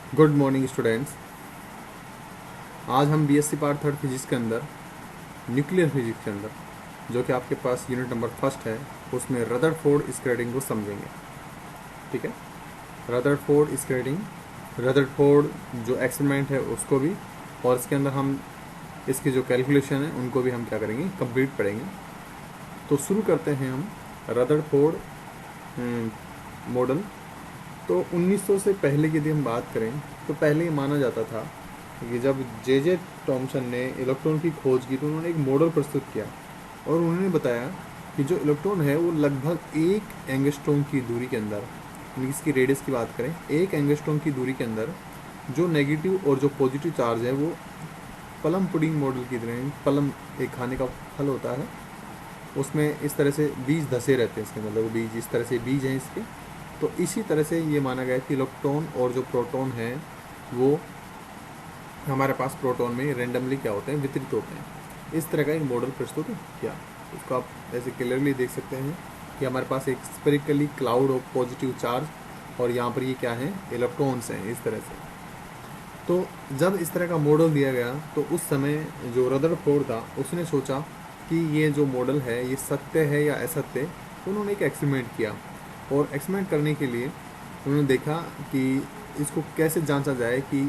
Good morning students. आज हम BSc part third physics के अंदर न्यूक्लियर फिजिक्स के अंदर जो कि आपके पास यूनिट नंबर फर्स्ट है उसमें रदरफोर्ड स्क्रेडिंग को समझेंगे। ठीक है, रदरफोर्ड स्क्रेडिंग, रदरफोर्ड जो एक्सपेरिमेंट है उसको भी, और इसके अंदर हम इसकी जो कैलकुलेशन है उनको भी हम क्या करेंगे, कंप्लीट पढ़ेंगे। तो शुरू करते हैं हम रदरफोर्ड मॉडल। तो 1900 से पहले की यदि हम बात करें तो पहले ये माना जाता था कि जब जे टॉमसन ने इलेक्ट्रॉन की खोज की तो उन्होंने एक मॉडल प्रस्तुत किया और उन्होंने बताया कि जो इलेक्ट्रॉन है वो लगभग 1 एंगस्ट्रॉम की दूरी के अंदर, यानी इसकी रेडियस की बात करें 1 एंगस्ट्रॉम की दूरी के अंदर जो नेगेटिव और जो पॉजिटिव चार्ज है वो पलम पुडिंग मॉडल की तरह, पलम एक खाने का फल होता है, उसमें इस तरह से बीज धसे रहते हैं, इसके मतलब बीज इस तरह से बीज हैं इसके। तो इसी तरह से ये माना गया कि इलेक्ट्रॉन और जो प्रोटॉन है वो हमारे पास प्रोटॉन में रेंडमली क्या होते हैं, वितरित होते हैं। इस तरह का एक मॉडल प्रस्तुत किया। उसको आप ऐसे क्लियरली देख सकते हैं कि हमारे पास एक spherically cloud of positive charge और यहाँ पर ये क्या है, इलेक्ट्रॉन्स हैं इस तरह से। तो जब इस तरह का मॉडल दिया गया तो उस समय जो रदरफोर्ड था उसने सोचा कि ये जो मॉडल है ये सत्य है या असत्य। तो उन्होंने एक एक्सपेरिमेंट किया और एक्सपेरिमेंट करने के लिए उन्होंने देखा कि इसको कैसे जांचा जाए कि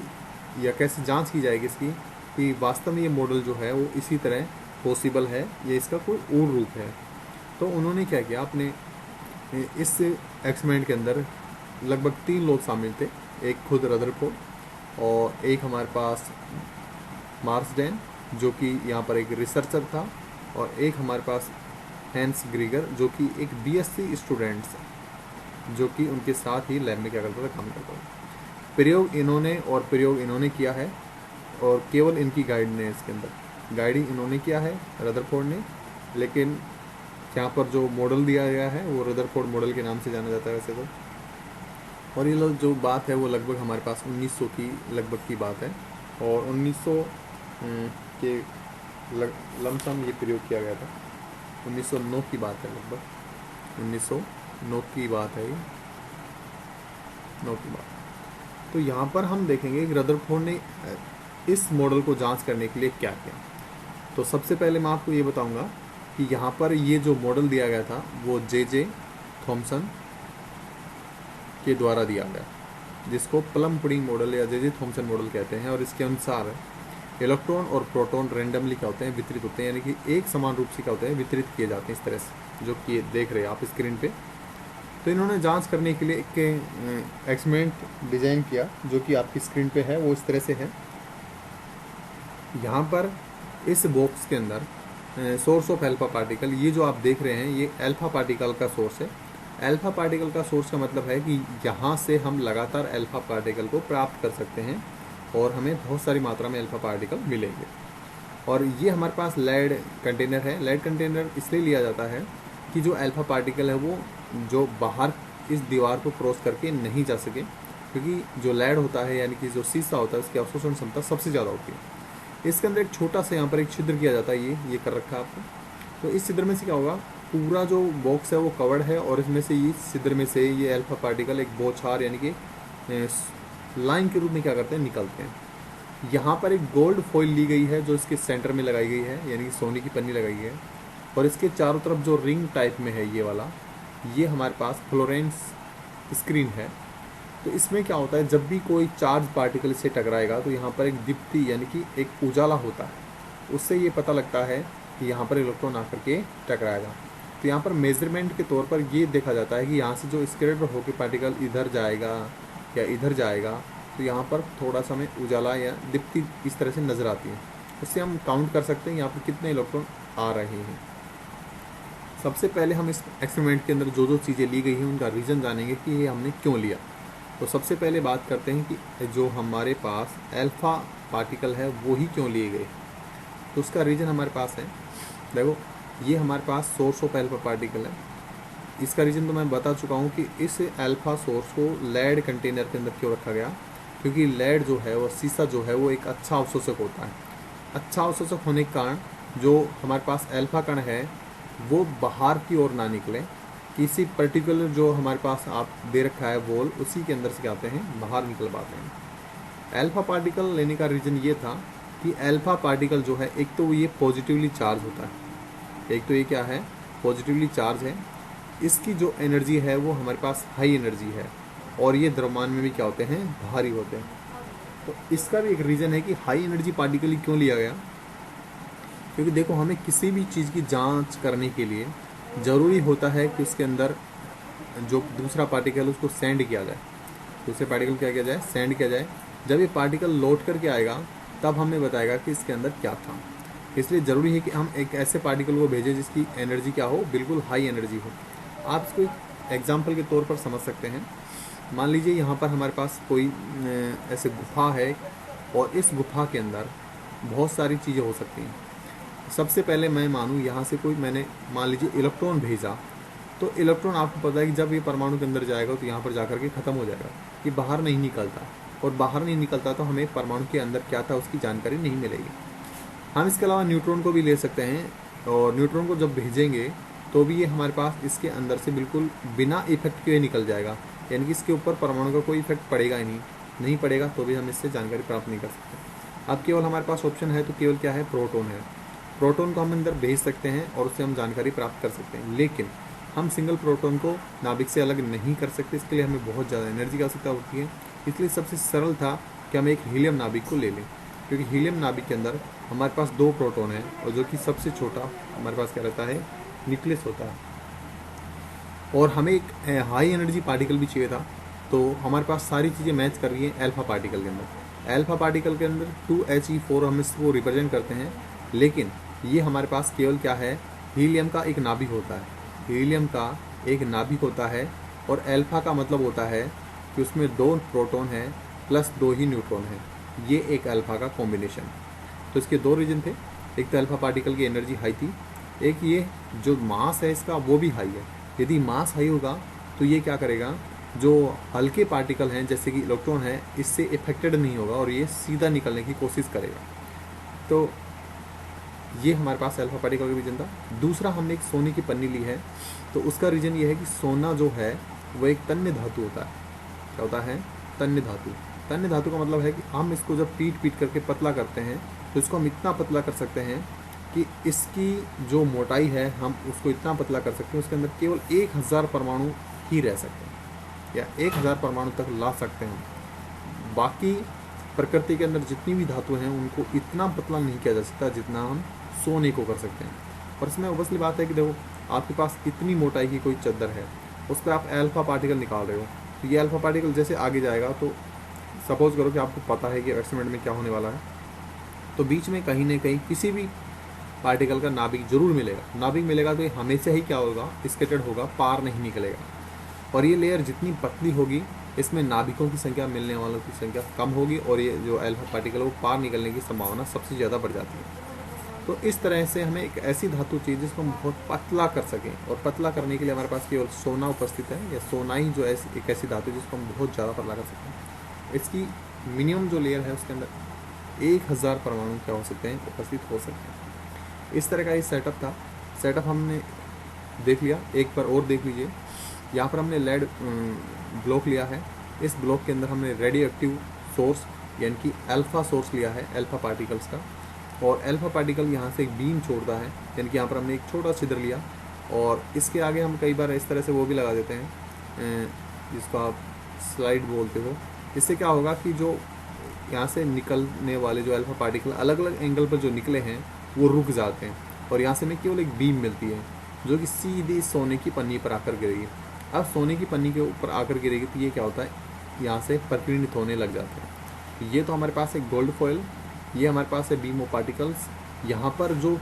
या कैसे जांच की जाएगी इसकी कि वास्तव में ये मॉडल जो है वो इसी तरह पॉसिबल है या इसका कोई और रूप है। तो उन्होंने क्या किया, अपने इस एक्सपेरिमेंट के अंदर लगभग 3 लोग शामिल थे। एक खुद रदरफोर्ड और एक हमारे पास मार्सडेन जो कि यहाँ पर एक रिसर्चर था, और एक हमारे पास हैंस ग्रीगर जो कि एक बीएससी स्टूडेंट है जो कि उनके साथ ही लैब में क्या करता था, काम करता था। प्रयोग इन्होंने किया है और केवल इनकी गाइड ने इसके अंदर गाइडिंग इन्होंने किया है रदरफोर्ड ने। लेकिन यहाँ पर जो मॉडल दिया गया है वो रदरफोर्ड मॉडल के नाम से जाना जाता है वैसे तो। और ये जो बात है वो लगभग हमारे पास 1900 की लगभग की बात है, और 1900 के लमसम ये प्रयोग किया गया था। 1909 की बात है, लगभग 1909 की बात है, ये 9 की बात। तो यहाँ पर हम देखेंगे कि रदरफोर्ड ने इस मॉडल को जांच करने के लिए क्या किया। तो सबसे पहले मैं आपको ये बताऊंगा कि यहाँ पर ये जो मॉडल दिया गया था वो जे थॉमसन के द्वारा दिया गया, जिसको प्लम पुडिंग मॉडल या जे थॉमसन मॉडल कहते हैं। और इसके अनुसार इलेक्ट्रॉन और प्रोटॉन रेंडमली क्या होते हैं, वितरित होते हैं, यानी कि एक समान रूप से क्या होते हैं, वितरित किए जाते हैं इस तरह से, जो कि देख रहे हैं आप स्क्रीन पे। तो इन्होंने जांच करने के लिए एक एक्सपेरिमेंट डिजाइन किया जो कि आपकी स्क्रीन पे है, वो इस तरह से है। यहाँ पर इस बॉक्स के अंदर सोर्स ऑफ अल्फा पार्टिकल, ये जो आप देख रहे हैं ये अल्फा पार्टिकल का सोर्स है। अल्फा पार्टिकल का सोर्स का मतलब है कि यहाँ से हम लगातार अल्फा पार्टिकल को प्राप्त कर सकते हैं और हमें बहुत सारी मात्रा में अल्फा पार्टिकल मिलेंगे। और ये हमारे पास लेड कंटेनर है। लेड कंटेनर इसलिए लिया जाता है कि जो अल्फा पार्टिकल है वो जो बाहर इस दीवार को क्रॉस करके नहीं जा सके, क्योंकि जो लेड होता है यानी कि जो शीशा होता है उसकी अवशोषण क्षमता सबसे ज़्यादा होती है। इसके अंदर एक छोटा सा यहाँ पर एक छिद्र किया जाता है, ये कर रखा है आपको। तो इस छिद्र में से क्या होगा, पूरा जो बॉक्स है वो कवर्ड है और इसमें से ये छिद्र में से ये अल्फा पार्टिकल एक बौछार यानी कि लाइन के रूप में क्या करते हैं, निकलते हैं। यहाँ पर एक गोल्ड फॉइल ली गई है जो इसके सेंटर में लगाई गई है, यानी कि सोने की पन्नी लगाई गई है, और इसके चारों तरफ जो रिंग टाइप में है ये वाला, ये हमारे पास फ्लोरेंस स्क्रीन है। तो इसमें क्या होता है, जब भी कोई चार्ज पार्टिकल से टकराएगा तो यहाँ पर एक दीप्ति यानी कि एक उजाला होता है, उससे ये पता लगता है कि यहाँ पर इलेक्ट्रॉन आकर के टकराएगा। तो यहाँ पर मेजरमेंट के तौर पर ये देखा जाता है कि यहाँ से जो स्क्रेड होकर पार्टिकल इधर जाएगा या इधर जाएगा, तो यहाँ पर थोड़ा सा हमें उजाला या दीप्ति इस तरह से नज़र आती है। उससे हम काउंट कर सकते हैं यहाँ पर कितने इलेक्ट्रॉन आ रहे हैं। सबसे पहले हम इस एक्सपेरिमेंट के अंदर जो जो चीज़ें ली गई हैं उनका रीज़न जानेंगे कि ये हमने क्यों लिया। तो सबसे पहले बात करते हैं कि जो हमारे पास अल्फ़ा पार्टिकल है वो ही क्यों लिए गए। तो उसका रीज़न हमारे पास है, देखो ये हमारे पास सोर्स ऑफ अल्फ़ा पार्टिकल है। इसका रीज़न तो मैं बता चुका हूँ कि इस अल्फ़ा सोर्स को लेड कंटेनर के अंदर क्यों रखा गया, क्योंकि लेड जो है वो शीशा जो है वो एक अच्छा अवशोषक होता है। अच्छा अवशोषक होने के कारण जो हमारे पास अल्फ़ा कण है वो बाहर की ओर ना निकले, किसी पर्टिकुलर जो हमारे पास आप दे रखा है वॉल, उसी के अंदर से क्या आते हैं, बाहर निकल पाते हैं। अल्फा पार्टिकल लेने का रीज़न ये था कि अल्फा पार्टिकल जो है, एक तो ये पॉजिटिवली चार्ज होता है, एक तो ये क्या है, पॉजिटिवली चार्ज है, इसकी जो एनर्जी है वो हमारे पास हाई एनर्जी है, और ये द्रव्यमान में भी क्या होते हैं, भारी होते हैं। तो इसका भी एक रीज़न है कि हाई एनर्जी पार्टिकल ही क्यों लिया गया, क्योंकि देखो हमें किसी भी चीज़ की जांच करने के लिए ज़रूरी होता है कि उसके अंदर जो दूसरा पार्टिकल उसको सेंड किया जाए, दूसरे पार्टिकल क्या किया जाए, सेंड किया जाए। जब ये पार्टिकल लौट करके आएगा तब हमें बताएगा कि इसके अंदर क्या था। इसलिए ज़रूरी है कि हम एक ऐसे पार्टिकल को भेजें जिसकी एनर्जी क्या हो, बिल्कुल हाई एनर्जी हो। आप इसको एक एग्जाम्पल के तौर पर समझ सकते हैं। मान लीजिए यहाँ पर हमारे पास कोई ऐसे गुफा है, और इस गुफा के अंदर बहुत सारी चीज़ें हो सकती हैं। सबसे पहले मैं मानूँ यहाँ से कोई, मैंने मान लीजिए इलेक्ट्रॉन भेजा, तो इलेक्ट्रॉन आपको पता है कि जब ये परमाणु के अंदर जाएगा तो यहाँ पर जाकर के ख़त्म हो जाएगा, ये बाहर नहीं निकलता, और बाहर नहीं निकलता तो हमें परमाणु के अंदर क्या था उसकी जानकारी नहीं मिलेगी। हम इसके अलावा न्यूट्रॉन को भी ले सकते हैं, और न्यूट्रॉन को जब भेजेंगे तो भी ये हमारे पास इसके अंदर से बिल्कुल बिना इफेक्ट के निकल जाएगा, यानी कि इसके ऊपर परमाणु का कोई इफेक्ट पड़ेगा ही नहीं पड़ेगा, तो भी हम इससे जानकारी प्राप्त नहीं कर सकते। अब केवल हमारे पास ऑप्शन है तो केवल क्या है, प्रोटॉन है। प्रोटॉन को हम अंदर भेज सकते हैं और उससे हम जानकारी प्राप्त कर सकते हैं, लेकिन हम सिंगल प्रोटॉन को नाभिक से अलग नहीं कर सकते, इसके लिए हमें बहुत ज़्यादा एनर्जी की आवश्यकता होती है। इसलिए सबसे सरल था कि हम एक हीलियम नाभिक को ले लें, क्योंकि हीलियम नाभिक के अंदर हमारे पास 2 प्रोटॉन है, और जो कि सबसे छोटा हमारे पास क्या रहता है, न्यूक्लियस होता है। और हमें एक हाई एनर्जी पार्टिकल भी चाहिए था, तो हमारे पास सारी चीज़ें मैच कर रही हैं अल्फा पार्टिकल के अंदर। अल्फा पार्टिकल के अंदर 2He4 हम इसको रिप्रेजेंट करते हैं, लेकिन ये हमारे पास केवल क्या है, हीलियम का एक नाभिक होता है, हीलियम का एक नाभिक होता है, और अल्फा का मतलब होता है कि उसमें 2 प्रोटॉन हैं प्लस 2 ही न्यूट्रॉन हैं, ये एक अल्फा का कॉम्बिनेशन। तो इसके 2 रीजन थे, एक तो अल्फा पार्टिकल की एनर्जी हाई थी, एक ये जो मास है इसका वो भी हाई है। यदि मास हाई होगा तो ये क्या करेगा, जो हल्के पार्टिकल हैं जैसे कि इलेक्ट्रॉन है, इससे इफेक्टेड नहीं होगा और ये सीधा निकलने की कोशिश करेगा। तो ये हमारे पास अल्फा पार्टिकल का रीजन था। दूसरा, हमने एक सोने की पन्नी ली है, तो उसका रीजन ये है कि सोना जो है वो एक तन्य धातु होता है। क्या होता है, तन्य धातु। तन्य धातु का मतलब है कि हम इसको जब पीट करके पतला करते हैं तो इसको हम इतना पतला कर सकते हैं कि इसकी जो मोटाई है हम उसको इतना पतला कर सकते हैं, उसके अंदर केवल 1000 परमाणु ही रह सकते हैं, या 1000 परमाणु तक ला सकते हैं। बाकी प्रकृति के अंदर जितनी भी धातु हैं उनको इतना पतला नहीं किया जा सकता जितना हम सोने को कर सकते हैं। और इसमें ऑब्वियसली बात है कि देखो, आपके पास इतनी मोटाई की कोई चद्दर है, उस पर आप अल्फा पार्टिकल निकाल रहे हो, तो ये अल्फा पार्टिकल जैसे आगे जाएगा, तो सपोज करो कि आपको पता है कि एक्सपेरिमेंट में क्या होने वाला है, तो बीच में कहीं ना कहीं किसी भी पार्टिकल का नाभिक जरूर मिलेगा। नाभिक मिलेगा तो ये हमेशा ही क्या होगा, स्कैटर्ड होगा, पार नहीं निकलेगा। और ये लेयर जितनी पतली होगी, इसमें नाभिकों की संख्या, मिलने वालों की संख्या कम होगी, और ये जो अल्फा पार्टिकल है वो पार निकलने की संभावना सबसे ज़्यादा बढ़ जाती है। तो इस तरह से हमें एक ऐसी धातु चाहिए जिसको हम बहुत पतला कर सकें, और पतला करने के लिए हमारे पास केवल सोना उपस्थित है, या सोना ही जो एक ऐसी धातु जिसको हम बहुत ज़्यादा पतला कर सकते हैं। इसकी मिनिमम जो लेयर है उसके अंदर 1000 परमाणु क्या हो सकते हैं, उपस्थित हो सकते हैं। इस तरह का ये सेटअप था। सेटअप हमने देख लिया, एक पर और देख लीजिए। यहाँ पर हमने लेड ब्लॉक लिया है, इस ब्लॉक के अंदर हमने रेडियो एक्टिव सोर्स यानी कि अल्फ़ा सोर्स लिया है, अल्फ़ा पार्टिकल्स का। और अल्फ़ा पार्टिकल यहाँ से एक बीम छोड़ता है, यानी कि यहाँ पर हमने एक छोटा छिद्र लिया, और इसके आगे हम कई बार इस तरह से वो भी लगा देते हैं जिसको आप स्लाइड बोलते हो। इससे क्या होगा कि जो यहाँ से निकलने वाले जो अल्फ़ा पार्टिकल अलग अलग एंगल पर जो निकले हैं वो रुक जाते हैं, और यहाँ से हमें केवल एक बीम मिलती है जो कि सीधी सोने की पन्नी पर आकर गिरेगी। अब सोने की पन्नी के ऊपर आकर गिरेगी तो ये क्या होता है, यहाँ से परिणित होने लग जाते हैं। ये तो हमारे पास है गोल्ड फॉयल, ये हमारे पास है बीम ऑफ पार्टिकल्स। यहाँ पर जो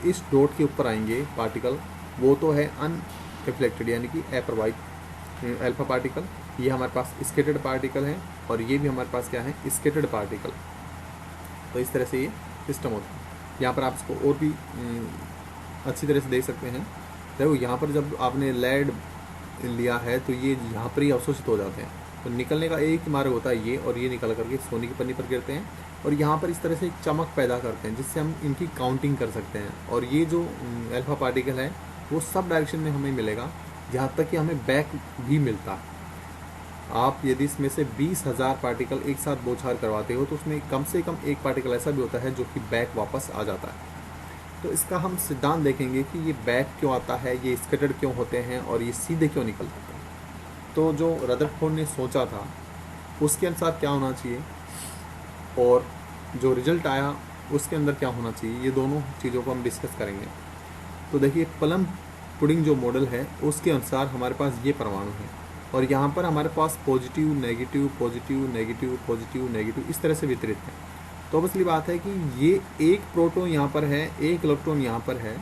इस डॉट के ऊपर आएंगे पार्टिकल वो तो है अनरिफ्लेक्टेड यानी कि अप्रवाहित अल्फा पार्टिकल। ये हमारे पास स्कैटर्ड पार्टिकल है, और ये भी हमारे पास क्या है, स्कैटर्ड पार्टिकल। तो इस तरह से ये सिस्टम होता है। यहाँ पर आप इसको और भी अच्छी तरह से देख सकते हैं। देखो यहाँ पर जब आपने लेड लिया है तो ये यहाँ पर ही अवशोषित हो जाते हैं, तो निकलने का एक मार्ग होता है ये, और ये निकल करके सोने की पन्नी पर गिरते हैं, और यहाँ पर इस तरह से एक चमक पैदा करते हैं जिससे हम इनकी काउंटिंग कर सकते हैं। और ये जो अल्फा पार्टिकल है वो सब डायरेक्शन में हमें मिलेगा, जहाँ तक कि हमें बैक भी मिलता है। आप यदि इसमें से 20,000 पार्टिकल एक साथ बौछार करवाते हो तो उसमें कम से कम एक पार्टिकल ऐसा भी होता है जो कि बैक वापस आ जाता है। तो इसका हम सिद्धांत देखेंगे कि ये बैक क्यों आता है, ये स्कैटर्ड क्यों होते हैं और ये सीधे क्यों निकल जाते हैं। तो जो रदरफोर्ड ने सोचा था उसके अनुसार क्या होना चाहिए और जो रिजल्ट आया उसके अंदर क्या होना चाहिए, ये दोनों चीज़ों को हम डिस्कस करेंगे। तो देखिए प्लम पुडिंग जो मॉडल है उसके अनुसार हमारे पास ये परमाणु है और यहाँ पर हमारे पास positive negative positive negative positive negative इस तरह से वितरित है। तो असली बात है कि ये एक प्रोटॉन यहाँ पर है, एक इलेक्ट्रॉन यहाँ पर है,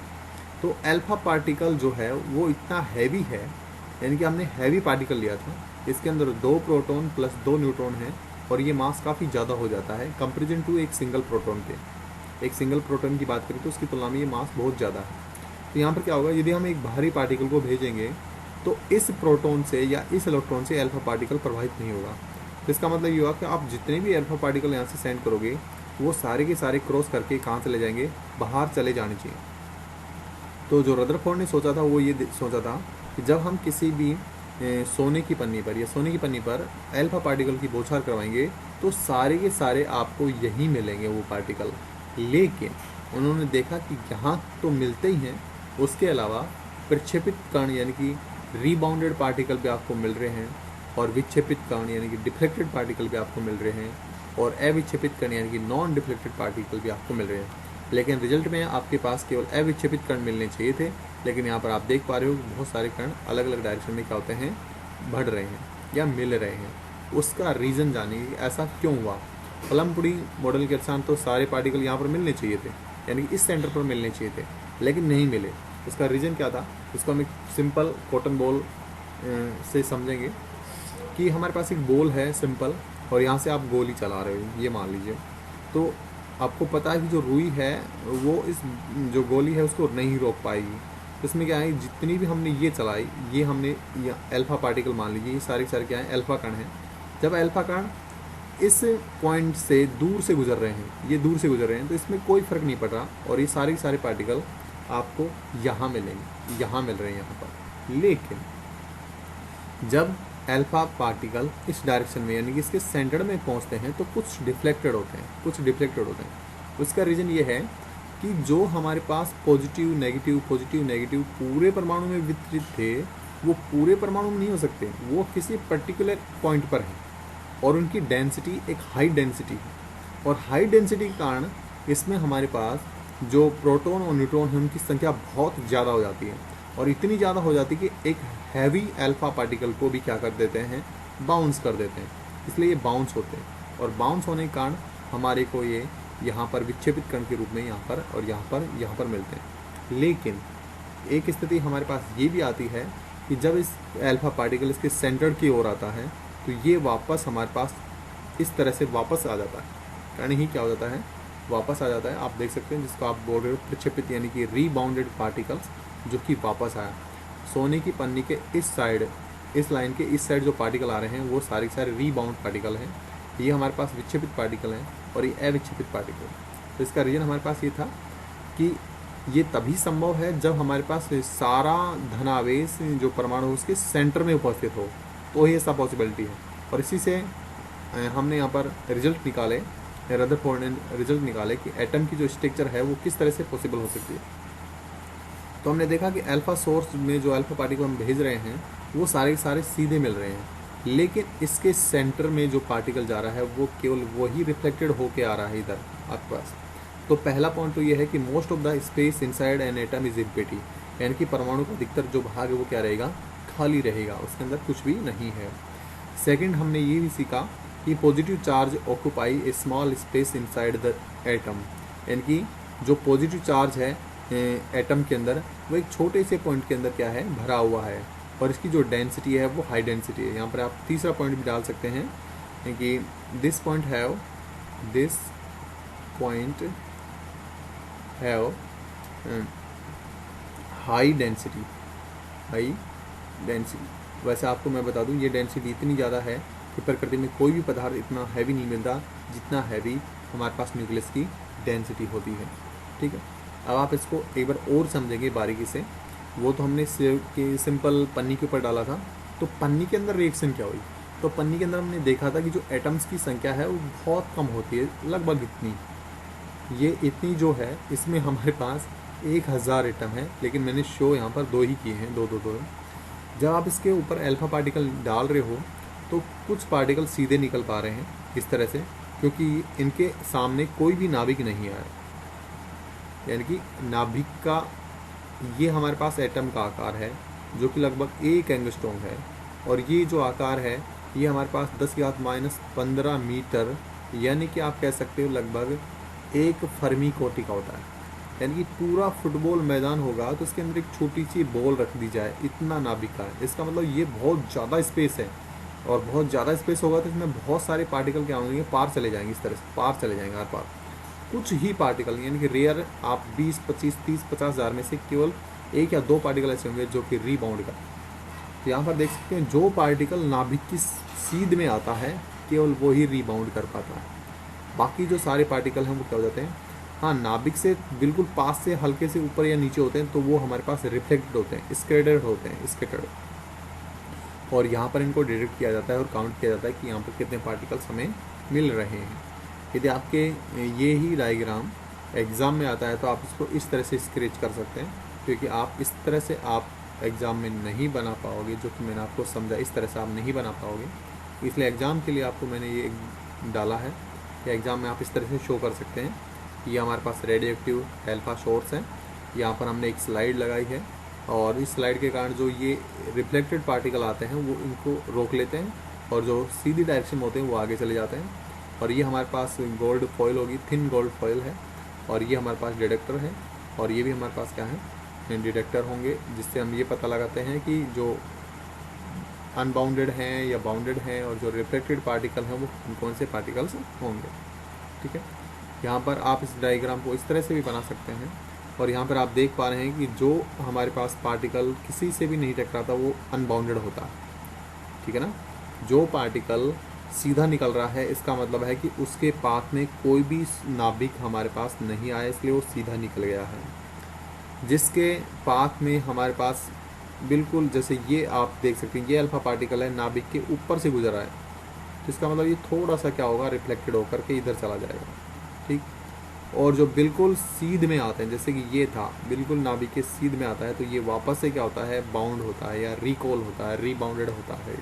तो अल्फा पार्टिकल जो है वो इतना हैवी है, यानी कि हमने हैवी पार्टिकल लिया था, इसके अंदर 2 प्रोटॉन प्लस 2 न्यूट्रॉन है और ये मास काफ़ी ज़्यादा हो जाता है कंपेरिजन टू एक सिंगल प्रोटॉन के। एक सिंगल प्रोटॉन की बात करें तो उसकी तुलना में ये मास बहुत ज़्यादा है। तो यहाँ पर क्या होगा, यदि हम एक भारी पार्टिकल को भेजेंगे तो इस प्रोटॉन से या इस इलेक्ट्रॉन से अल्फा पार्टिकल प्रभावित नहीं होगा। तो इसका मतलब ये होगा कि आप जितने भी अल्फा पार्टिकल यहाँ से सेंड करोगे वो सारे के सारे क्रॉस करके कहाँ चले जाएंगे, बाहर चले जाने चाहिए। तो जो रदरफोर्ड ने सोचा था वो ये सोचा था कि जब हम किसी भी सोने की पन्नी पर या सोने की पन्नी पर अल्फा पार्टिकल की बौछार करवाएंगे तो सारे के सारे आपको यही मिलेंगे वो पार्टिकल। लेकिन उन्होंने देखा कि यहाँ तो मिलते ही हैं, उसके अलावा प्रक्षेपित कण यानी कि रीबाउंडेड पार्टिकल भी आपको मिल रहे हैं और विक्षेपित कण यानी कि डिफ्लेक्टेड पार्टिकल भी आपको मिल रहे हैं और अविक्षेपित कण यानी कि नॉन डिफ्लेक्टेड पार्टिकल भी आपको मिल रहे हैं। लेकिन रिजल्ट में आपके पास केवल अविक्षेपित कण मिलने चाहिए थे, लेकिन यहाँ पर आप देख पा रहे हो कि बहुत सारे कण अलग अलग डायरेक्शन में क्या होते हैं, बढ़ रहे हैं या मिल रहे हैं। उसका रीज़न जानिए कि ऐसा क्यों हुआ। प्लम पुडिंग मॉडल के अनुसार तो सारे पार्टिकल यहाँ पर मिलने चाहिए थे, यानी कि इस सेंटर पर मिलने चाहिए थे, लेकिन नहीं मिले। इसका रीज़न क्या था, इसको हम एक सिंपल कॉटन बॉल से समझेंगे कि हमारे पास एक बॉल है सिंपल और यहाँ से आप गोली चला रहे हो, ये मान लीजिए। तो आपको पता है कि जो रुई है वो इस जो गोली है उसको नहीं रोक पाएगी। तो इसमें क्या है, जितनी भी हमने ये चलाई, ये हमने अल्फा पार्टिकल मान लीजिए, ये सारे सारे क्या है, अल्फा कण है। जब अल्फा कण इस पॉइंट से दूर से गुजर रहे हैं, ये दूर से गुजर रहे हैं, तो इसमें कोई फ़र्क नहीं पड़ रहा और ये सारे पार्टिकल आपको यहाँ मिलेंगे, यहाँ मिल रहे हैं यहाँ पर। लेकिन जब अल्फा पार्टिकल इस डायरेक्शन में यानी कि इसके सेंटर में पहुंचते हैं तो कुछ डिफ्लेक्टेड होते हैं, उसका रीज़न ये है कि जो हमारे पास पॉजिटिव नेगेटिव पूरे परमाणु में वितरित थे वो पूरे परमाणु में नहीं हो सकते, वो किसी पर्टिकुलर पॉइंट पर है और उनकी डेंसिटी एक हाई डेंसिटी है और हाई डेंसिटी के कारण इसमें हमारे पास जो प्रोटॉन और न्यूट्रॉन है उनकी संख्या बहुत ज़्यादा हो जाती है और इतनी ज़्यादा हो जाती है कि एक हैवी अल्फा पार्टिकल को भी क्या कर देते हैं, बाउंस कर देते हैं। इसलिए ये बाउंस होते हैं और बाउंस होने के कारण हमारे को ये यहाँ पर विक्षेपित कण के रूप में यहाँ पर और यहाँ पर मिलते हैं। लेकिन एक स्थिति हमारे पास ये भी आती है कि जब इस अल्फा पार्टिकल इसके सेंटर की ओर आता है तो ये वापस हमारे पास इस तरह से वापस आ जाता है। कारण ही क्या हो जाता है, वापस आ जाता है। आप देख सकते हैं जिसको आप बोल रहे हो प्रक्षेपित यानी कि रीबाउंडेड पार्टिकल्स, जो कि वापस आया। सोने की पन्नी के इस साइड, इस लाइन के इस साइड जो पार्टिकल आ रहे हैं वो सारे सारे रीबाउंड पार्टिकल हैं। ये हमारे पास विक्षेपित पार्टिकल हैं और ये अविक्षेपित पार्टिकल। तो इसका रीज़न हमारे पास ये था कि ये तभी संभव है जब हमारे पास सारा धनावेश जो परमाणु उसके सेंटर में उपस्थित हो, तो ही ऐसा पॉसिबिलिटी है। और इसी से हमने यहाँ पर रिजल्ट निकाले, रदरफोर्ड ने रिजल्ट निकाले कि एटम की जो स्ट्रक्चर है वो किस तरह से पॉसिबल हो सकती है। तो हमने देखा कि अल्फा सोर्स में जो अल्फा पार्टिकल हम भेज रहे हैं वो सारे सारे सीधे मिल रहे हैं, लेकिन इसके सेंटर में जो पार्टिकल जा रहा है वो केवल वही रिफ्लेक्टेड होके आ रहा है इधर आपके पास। तो पहला पॉइंट तो ये है कि most of the space inside an atom is empty, यानी कि परमाणु का अधिकतर जो भाग है वो क्या रहेगा, खाली रहेगा, उसके अंदर कुछ भी नहीं है। सेकंड, हमने ये भी सीखा कि positive charge occupy A small space inside the atom, यानी कि जो पॉजिटिव चार्ज है एटम के अंदर वो एक छोटे से पॉइंट के अंदर क्या है, भरा हुआ है और इसकी जो डेंसिटी है वो हाई डेंसिटी है। यहाँ पर आप तीसरा पॉइंट भी डाल सकते हैं कि this point have high density. वैसे आपको मैं बता दूं ये डेंसिटी इतनी ज़्यादा है कि प्रकृति में कोई भी पदार्थ इतना हैवी नहीं मिलता जितना हैवी हमारे पास न्यूक्लियस की डेंसिटी होती है। ठीक है, अब आप इसको एक बार और समझेंगे बारीकी से। वो तो हमने सिंपल पन्नी के ऊपर डाला था, तो पन्नी के अंदर रिएक्शन क्या हुई, तो पन्नी के अंदर हमने देखा था कि जो एटम्स की संख्या है वो बहुत कम होती है, लगभग इतनी। ये इतनी जो है, इसमें हमारे पास 1000 एटम है, लेकिन मैंने शो यहाँ पर 2 ही किए हैं, दो दो दो। जब आप इसके ऊपर अल्फा पार्टिकल डाल रहे हो तो कुछ पार्टिकल सीधे निकल पा रहे हैं इस तरह से, क्योंकि इनके सामने कोई भी नाभिक नहीं आया। यानी कि नाभिक का ये हमारे पास एटम का आकार है जो कि लगभग 1 एंगस्ट्रॉम है, और ये जो आकार है ये हमारे पास 10⁻15 मीटर, यानी कि आप कह सकते हो लगभग 1 फर्मी कोटि का होता है। यानी कि पूरा फुटबॉल मैदान होगा तो इसके अंदर एक छोटी सी बॉल रख दी जाए, इतना नाभिक का है। इसका मतलब ये बहुत ज़्यादा स्पेस है, और बहुत ज़्यादा स्पेस होगा तो इसमें बहुत सारे पार्टिकल क्या होंगे, पार चले जाएंगे, इस तरह से पार चले जाएंगे हर पार। कुछ ही पार्टिकल यानी कि रेयर, आप 20, 25, 30, 50 हज़ार में से केवल 1 या 2 पार्टिकल ऐसे होंगे जो कि रीबाउंड का। तो यहाँ पर देख सकते हैं जो पार्टिकल नाभिक की सीध में आता है केवल वो ही रीबाउंड कर पाता है। बाकी जो सारे पार्टिकल हैं वो क्या हो जाते हैं, हाँ नाभिक से बिल्कुल पास से हल्के से ऊपर या नीचे होते हैं, तो वो हमारे पास रिफ्लेक्टेड होते हैं, स्कैटर्ड होते हैं, स्कैटर्ड। और यहाँ पर इनको डिटेक्ट किया जाता है और काउंट किया जाता है कि यहाँ पर कितने पार्टिकल्स हमें मिल रहे हैं। यदि आपके ये ही डायग्राम एग्ज़ाम में आता है तो आप इसको इस तरह से स्केच कर सकते हैं, क्योंकि आप इस तरह से आप एग्ज़ाम में नहीं बना पाओगे, जो कि मैंने आपको समझा इस तरह से आप नहीं बना पाओगे। इसलिए एग्ज़ाम के लिए आपको मैंने ये डाला है कि एग्ज़ाम में आप इस तरह से शो कर सकते हैं। ये हमारे पास रेडियो एक्टिव अल्फा शॉर्ट्स हैं, यहाँ पर हमने एक स्लाइड लगाई है, और इस स्लाइड के कारण जो ये रिफ्लेक्टेड पार्टिकल आते हैं वो इनको रोक लेते हैं, और जो सीधी डायरेक्शन में होते हैं वो आगे चले जाते हैं। और ये हमारे पास गोल्ड फॉइल होगी, थिन गोल्ड फॉइल है, और ये हमारे पास डिटेक्टर है, और ये भी हमारे पास क्या है, डिटेक्टर होंगे, जिससे हम ये पता लगाते हैं कि जो अनबाउंडेड हैं या बाउंडेड हैं, और जो रिफ्लेक्टेड पार्टिकल हैं वो कौन से पार्टिकल्स होंगे। ठीक है, यहाँ पर आप इस डायग्राम को इस तरह से भी बना सकते हैं, और यहाँ पर आप देख पा रहे हैं कि जो हमारे पास पार्टिकल किसी से भी नहीं टकराता वो अनबाउंडेड होता है। ठीक है ना, जो पार्टिकल सीधा निकल रहा है इसका मतलब है कि उसके पाथ में कोई भी नाभिक हमारे पास नहीं आया, इसलिए वो सीधा निकल गया है। जिसके पाथ में हमारे पास बिल्कुल, जैसे ये आप देख सकते हैं, ये अल्फा पार्टिकल है, नाभिक के ऊपर से गुजरा है, तो इसका मतलब ये थोड़ा सा क्या होगा, रिफ्लेक्टेड होकर के इधर चला जाएगा। ठीक, और जो बिल्कुल सीध में आते हैं, जैसे कि ये था बिल्कुल नाभिक के सीध में आता है, तो ये वापस से क्या होता है, बाउंड होता है या रिकॉल होता है, रीबाउंडेड होता है।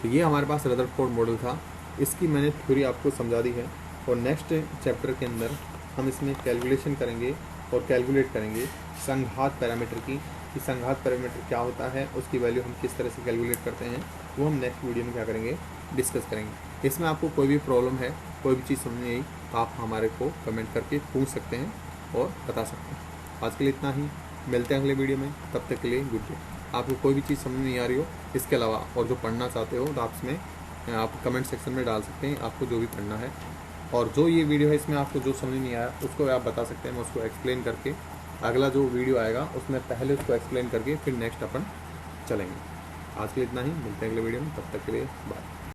तो ये हमारे पास रदरफोर्ड मॉडल था, इसकी मैंने थ्योरी आपको समझा दी है, और नेक्स्ट चैप्टर के अंदर हम इसमें कैलकुलेशन करेंगे और कैलकुलेट करेंगे संघात पैरामीटर की, कि संघात पैरामीटर क्या होता है, उसकी वैल्यू हम किस तरह से कैलकुलेट करते हैं, वो हम नेक्स्ट वीडियो में क्या करेंगे, डिस्कस करेंगे। इसमें आपको कोई भी प्रॉब्लम है, कोई भी चीज़ समझ नहीं आई, तो आप हमारे को कमेंट करके पूछ सकते हैं और बता सकते हैं। आज के लिए इतना ही, मिलते हैं अगले वीडियो में, तब तक के लिए गुड डे। आपको कोई भी चीज़ समझ नहीं आ रही हो इसके अलावा और जो पढ़ना चाहते हो तो आप इसमें आप कमेंट सेक्शन में डाल सकते हैं, आपको जो भी पढ़ना है। और जो ये वीडियो है इसमें आपको जो समझ नहीं आया उसको आप बता सकते हैं, मैं उसको एक्सप्लेन करके अगला जो वीडियो आएगा उसमें पहले उसको एक्सप्लेन करके फिर नेक्स्ट अपन चलेंगे। आज के लिए इतना ही, मिलते हैं अगले वीडियो में, तब तक के लिए बाय।